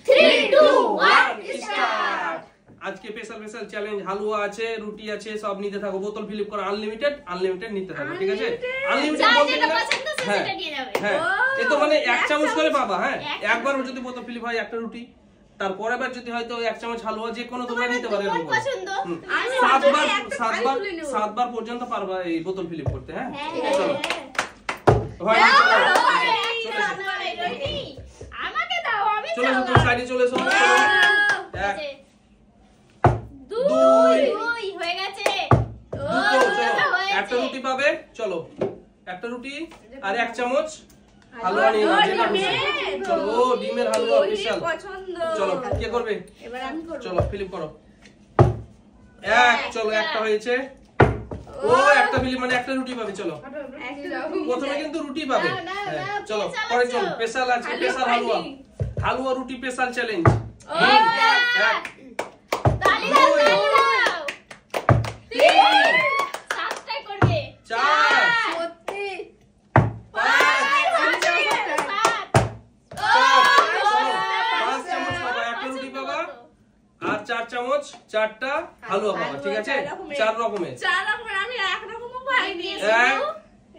3 2 1 start. আজকে special challenge, হালুয়া আছে, রুটি আছে, সব নিতে থাকো। বোতল ফিল আপ করো, আনলিমিটেড নিতে থাকো, ঠিক আছে? আনলিমিটেড বলতে গেলে হ্যাঁ হ্যাঁ, এই তো মানে 1 চামচ করে পাবা। হ্যাঁ, একবার যদি বোতল ফিল হয় একটা রুটি, তারপরে আবার যদি হয়তো 1 চামচ হালুয়া, যে কোনো তোমরা নিতে পারো। সাতবার পর্যন্ত পারবা এই বোতল ফিল আপ করতে। হ্যাঁ, চলো চলে এসো, তুমি সাইডে চলে এসো। 1 2 হয়ে গেছে। একটা রুটি পাবে, চলো একটা রুটি আর 1 চামচ হালুয়া নিয়ে নাও, যেটা খুশি। চলো, ডিমের হালুয়া স্পেশাল। চলো, কে করবে? এবার আমি করব। চলো ফিলিপ করো। 1, চলো একটা হয়েছে। ও একটা ফিলিপ মানে একটা রুটি পাবে। চলো, প্রথমে কিন্তু রুটি পাবে। হ্যাঁ, চলো পরে চলো। স্পেশাল আছে, স্পেশাল হালুয়া রুটি স্পেশাল চ্যালেঞ্জ। 1 তালি দাও, তালি দাও। 3 সাবস্ক্রাইব করবে। 4 সত্যি 5 7 5 চামচ পাবা, একটা রুটি পাবা আর 4 চামচ, 4টা হালুয়া পাবা, ঠিক আছে? 4 রকমের। আমি এক রকমও পাইনি।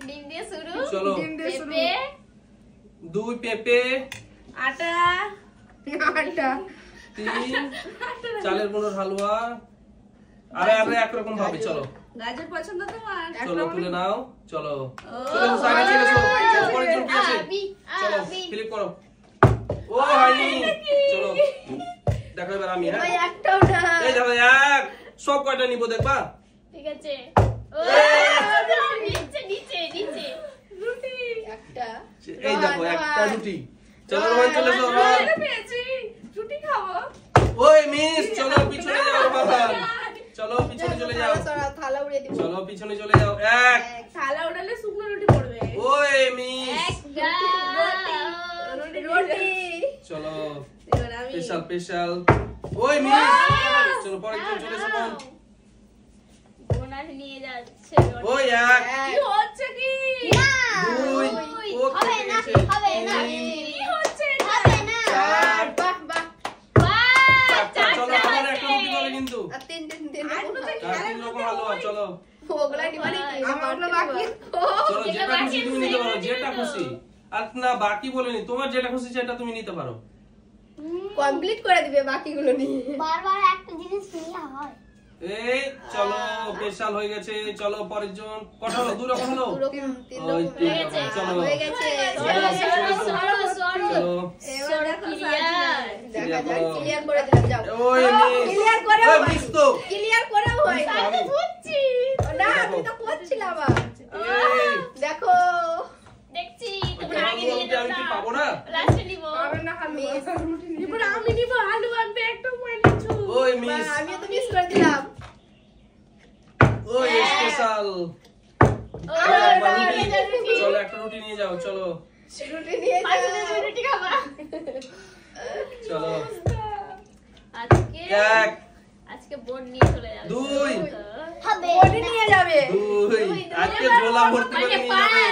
ডিম দিয়ে শুরু। চলো, পেঁপে, 2 পেঁপে, আটা 3 চালের গুঁড়োর হালুয়া আর একরকম ভাবে। চলো গাজর পছন্দ তোমার? চলো তুলে নাও। চলো চলে এসো, সাইডে চলে এসো। পরে জন কি আছে? চলো ফিলিপ করো। ও হয়নি। চলো দেখো এবার আমি। হ্যাঁ, একটাও না। এই দেখো, সব কয়টা নিবো দেখবা। ঠিক আছে। নিচে রুটি একটা। এই দেখো একটা রুটি। চলো রোহন চলে এসো। রুটি খাবো। ওই মিস, চলো পিছনে যাও বাবা। চলো পিছনে চলে যাও। থালা উড়িয়ে দিব। চলো পিছনে চলে যাও। 1 থালা উড়ালে শুকনো রুটি পড়বে। ওই মিস, রুটি। চলো এবার আমি স্পেশাল। ওই মিস, চলো পরে চলে এসো। বোনাস নিয়ে যাচ্ছে। ওই 1 কি হচ্ছে কি? 2 ও হবে না, হবে না। 3 কি হচ্ছে? 4 বাহ বাহ। চলো আবার একটা রুটি পাবে কিন্তু। আর তিন 3 রকম হালুয়া। চলো ওগুলা নিবা নাকি? আমরা বাকি। চলো যেটা খুশি তুমি নিতে পারো, যেটা খুশি। আর না বাকি বলেনি, তোমার যেটা খুশি সেটা তুমি নিতে পারো। কমপ্লিট করে দিবে বাকিগুলো নিয়ে। বারবার একটা জিনিস নিলে হয়। এই চলো স্পেশাল হয়ে গেছে। চলো পরের জন। কত হলো? 2 রকম হলো। তিন ওই রকম 3 রকম। চলো হয়ে গেছে। চলো এবার ক্লিয়ার। দেখা যাক, করো। ক্লিয়ার করে দিলাম। যাও। ওই মিস, ক্লিয়ার করে ওই মিস তো। ক্লিয়ার করেও হয়। আমি বুঝছি। না আমি তো করছিলাম। এই দেখো দেখছি ওই তোমরা আগে হালুয়া নিয়ে রুটি আমি কি পাবো না? লাস্টে নিব। পাবে না হালুয়া। এবার আমি নিব হালুয়া। আমি একটা মানিছু। ওই মিস, আমি তো মিস করে দিলাম। ওই স্পেশাল। চলো একটা রুটি নিয়ে যাও। চলো রুটি নিয়ে যাও। রুটি খাবা। চলো আজকে 1 আজকে বোন নিয়ে চলে যাবে। 2 হবে। বোন নিয়ে যাবে। 2 আজকে ঝোলা ভর্তি করে নিয়ে যাবে।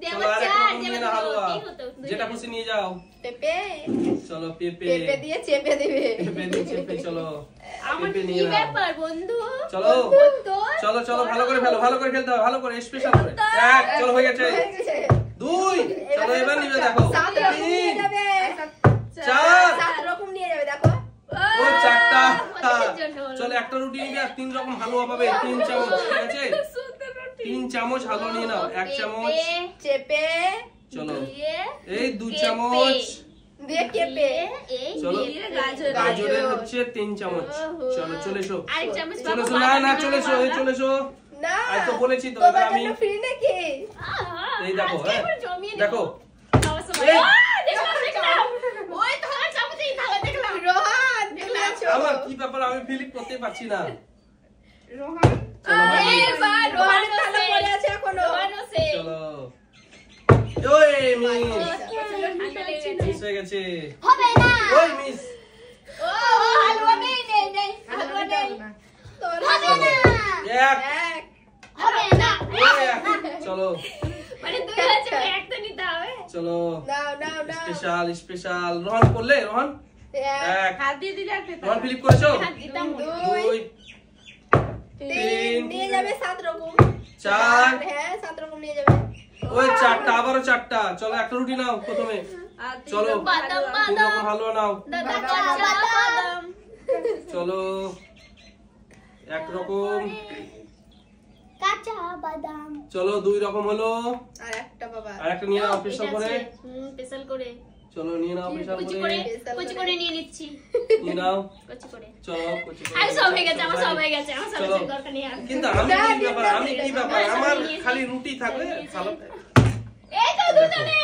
দেবো চলো আর একটা চার, রুটি নিয়ে দেবো নাও হালুয়া। দুই হতো, দুই যেটা হতো। খুশি নিয়ে যাও। পেঁপে চলো পেঁপে। পেঁপে দিয়ে চেপে দিবে। পেঁপে দিয়ে চেপে। চলো আমার পেঁপে কি নিয়ে নাও। ব্যাপার বন্ধু? চলো বন্ধু চলো চলো ভালো করে ফেলো, ভালো করে খেলতে হবে, ভালো করে স্পেশাল করে। 1 চলো হয়ে গেছে। 2 চলো এবার নিবে দেখো। 7 রকম নিয়ে 3 যাবে। 4 7 রকম নিয়ে যাবে দেখো। ও 4টা। কতক্ষণ জন্য হলো? চলো একটা রুটি নিবে আর 3 রকম হালুয়া পাবে। 3 চামচ, ঠিক আছে? 3 চামচ হালুয়া নিয়ে নাও। 1 চামচ। চেপে চলো দিয়ে এই 2 চামচ। দিয়ে কেপে এই চলো দিয়ে গাজর। গাজরের হচ্ছে 3 চামচ। চলো চলে এসো। আরেক চামচ চলে এসো। পাবো। না না চলে এসো, এই চলে এসো। না আজ তো বলেছি তো, তোমার এবার আমি জন্য ফ্রি নাকি? এই দেখো। আজকে হ্যাঁ একবার জমিয়ে নেবো। দেখো। খাওয়ার সময়। এই। দেখলাম। ওই থালা চামচেই থালা দেখলাম। রোহান দেখলাম। আমার কি ব্যাপার, আমি ফিলিপ করতে পারছি না। রোহান চলো ভাই। এবার রোহানের থালা পড়ে আছে এখনো। চলো ওই মিস, ঠান্ডা লেগেছে। মিস হয়ে গেছে। হবে না। ওই মিস, ও হালুয়া নেই হালুয়া নেই। তোর হবে না। 1 এক হবে না। ওই 1 চলো মানে দুই আছে একটা নিতে হবে। চলো নাও নাও নাও। স্পেশাল রোহন করলে। রোহন এক হাত দিয়ে দিলে আর পেতাম রোহান ফিলিপ করেছো হাত দিতাম মনে। 2 তিন নিয়ে যাবে 7 রকম 4 হ্যাঁ 7 রকম নিয়ে যাবে ওই 4টা আবারও 4টা চলো একটা রুটি নাও প্রথমে আর চলো। বাদাম 3 বাদাম রকম হালুয়া নাও দাদা কাঁচা বাদাম চলো এক রকম কাঁচা বাদাম চলো 2 রকম হলো আর একটা বাবা আর একটা নিয়ে নাও স্পেশাল করে স্পেশাল করে চলো নিয়ে নাও স্পেশাল কুচি করে করে কুচি করে নিয়ে নিচ্ছি নিয়ে নাও কুচি করে চলো কুচি করে আমি সব হয়ে গেছে আমার সব হয়ে গেছে আমার সব চলো। দরকার নেই আর কিন্তু আমি কি ব্যাপার আমার খালি রুটি থাকবে সালাদ এই তো দুজনে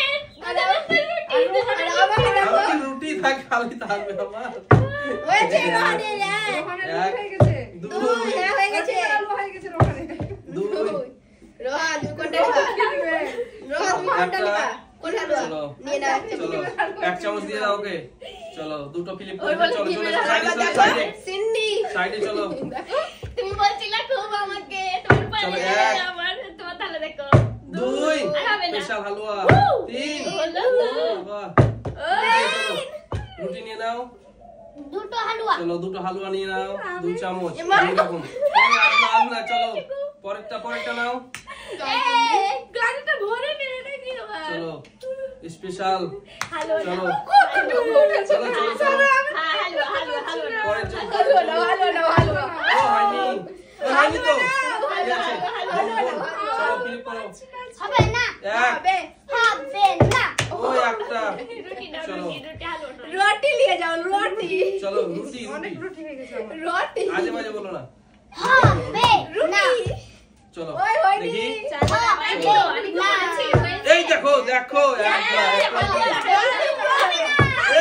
আমার রুটি থাকে খালি থাকবে আমার হয়েছে রোহানের এক রোহানের এক, হয়ে গেছে 2 হ্যাঁ হয়ে গেছে আলু হয়ে গেছে রোহানের 2 রোহান তুমি কোনটা নিবা রোহান তুমি কোনটা নিবা কোন হালুয়া চলো। নিয়ে নাও চলো এক চামচ দিয়ে দাও ওকে চলো দুটো ফিলিপ ওই করে বলে চলো ডিমের চলো হালুয়া সাইডে সাইডে সিন্নি সাইডে চলো তুমি বলছিলা খুব আমাকে তুমি পারবে চলো, এক। আমার তোমার তাহলে দেখো 2 আর হবে না। স্পেশাল হালুয়া 3 হলো তো। বাহ চলো রুটি নিয়ে নাও দুটো হালুয়া চলো দুটো হালুয়া নিয়ে নাও 2 চামচ এমা। এই রকম না চলো পরেরটা নাও গাড়িটা ভরে নিয়ে নাকি চলো স্পেশাল হালুয়া চলো দাও। চলো চলো চলো হ্যাঁ হালুয়া হালুয়া হালুয়া পরের জন্য হালুয়া নাও হালুয়া ও হয়নি তো ঠিক আছে চলো ফিলিপ করো হবে না এক হবে না ওই একটা রুটি নাও চলো। রুটি হালুয়া নাও। রুটি নিয়ে যাও রুটি চলো রুটি অনেক রুটি রুটি হয়ে গেছে আমার রুটি আজে বাজে বলো না হবে না চলো ওই হয়নি দেখি আরেকটু, আরেকটু হয়েছে, হয়েছে। এই দেখো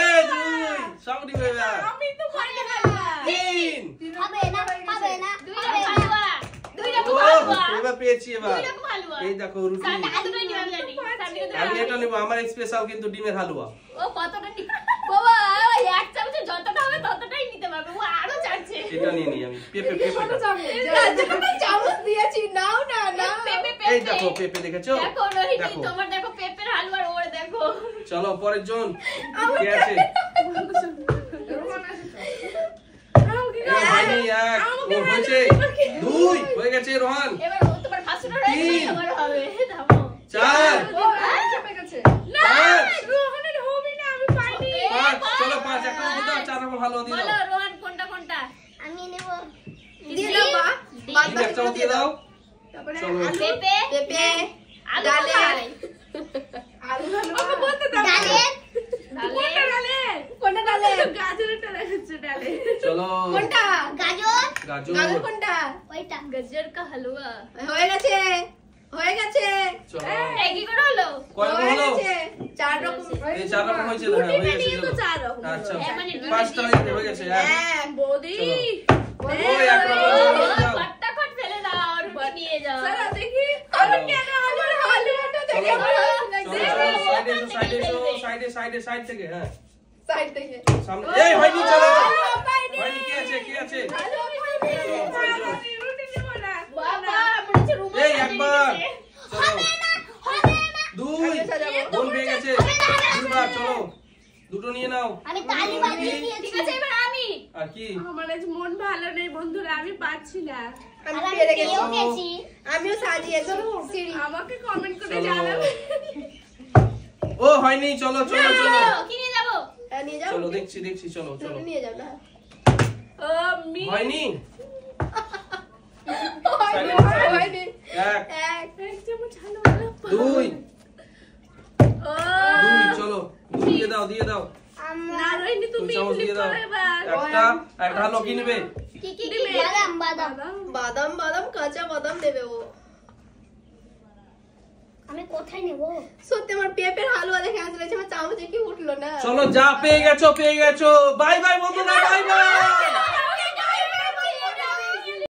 এই দুই সাউন্ডিং হয়ে যা আমি তো পারি না। 3 হবে না হবে না দুই রকম হালুয়া দুই রকম ও হালুয়া এবার পেয়েছি এবার দুই রকম হালুয়া এই দেখো রুটি সামনে দুটোই নিয়ে আমি জানি সামনে দুটোই আমি এটা নেবো আমার স্পেশাল কিন্তু ডিমের হালুয়া ও কতটা বাবা ওই এক চামচে যতটা হবে ততটাই নিতে পারবে ও আরো চাইছে এটা নিয়ে নি আমি পেঁপে ছোট চামচ যেটা চামচ দিয়েছি নাও না নাও পেঁপে এই পেঁপে দেখো পেঁপে দেখেছো দেখো রোহিণী দেখো তোমার দেখো পেঁপের হালুয়ার ওর দেখো চলো পরের জন কে আছে রোহান আছে তো এই হয়নি এক ও হয়েছে 2 হয়ে গেছে রোহান এবার ও তোমার ফাঁসুনো রয়েছে তিন। তোমার হবে থামো 4 ও চেপে গেছে পাঁচ। রোহানের হবে না আমি পাইনি 5 চলো 5 একটা দিয়ে দাও 4 রকম হালুয়া দিয়ে বলো দাও রোহান কোনটা কোনটা আমি নেব দিয়ে দাও বা বাদ ঠিক একটা দিয়ে দাও তারপরে চলো পেঁপে পেঁপে আলু ডালে কোথায়? আলু হালুয়া ওকে বলতে দাও ডালের কোনটা ডালে কোনটা ডালে গাজরেরটা দেখাচ্ছে ডালে চলো কোনটা গাজর গাজর গাজর কোনটা ওইটা গাজর কা হালুয়া হয়ে গেছে হয়ে গেছে চলো এই কি করে হলো কয় রকম হয়ে হলো গেছে 4 রকম এই 4 রকম হয়েছে না হয়ে গেছে নিয়ে তো চলো। 4 রকম আচ্ছা হ্যাঁ, মানে দুটো 5টা হয়ে গেছে এক হ্যাঁ বৌদি চলো। ওই এক রকম চলো, দাও। ফটাফট ফেলে দাও রুটি নিয়ে যাও চলো দেখি আমি কেন আমার হালুয়াটা দেখে চলো। ভালো সাইডে সাইড থেকে হ্যাঁ সাইড থেকে সামনে এই হয়নি চলো হালুয়া পাইনি হয়নি কি আছে হালুয়া পাইনি রুটি নেব না বাবা মনে হচ্ছে রুমাল এই সাজিয়ে একবার দিয়েছে। চলো হবে না 2 সাজাবো। গোল পেয়ে গেছে দুবার চলো দুটো নিয়ে নাও আমি তালি বাজিয়ে ঠিক দিয়েছি আছে এবার আমি আর কি আমার আজ মন ভালো নেই বন্ধুরা আমি পাচ্ছি না আমি আর আমি পেরে গেছি পেয়েও গেছি আমিও সাজিয়েছি সিঁড়ি আমাকে কমেন্ট করে চলো। জানাবে ও হয়নি চলো চলো চলো কি নিয়ে যাবো নিয়ে যাও চলো দেখছি চলো চলো নিয়ে যাও না ও মি হয়নি হয়নি হয়নি এক এক এক চামচ হালুয়া 2 ও 2 চলো দিয়ে দাও না রোহিণী দুই তুমি চামচ ফ্লিপ দিয়ে দাও করো এবার একটা হালুয়া কি নেবে কি কি কি বাদাম বাদাম বাদাম বাদাম কাঁচা বাদাম দেবে ও আমি কোথায় নেব সত্যি আমার পেঁপের হালুয়া দেখে আজ লাগছে আমার চামচে কি উঠলো না চলো যা পেয়ে গেছো বাই বাই বন্ধুরা বাই বাই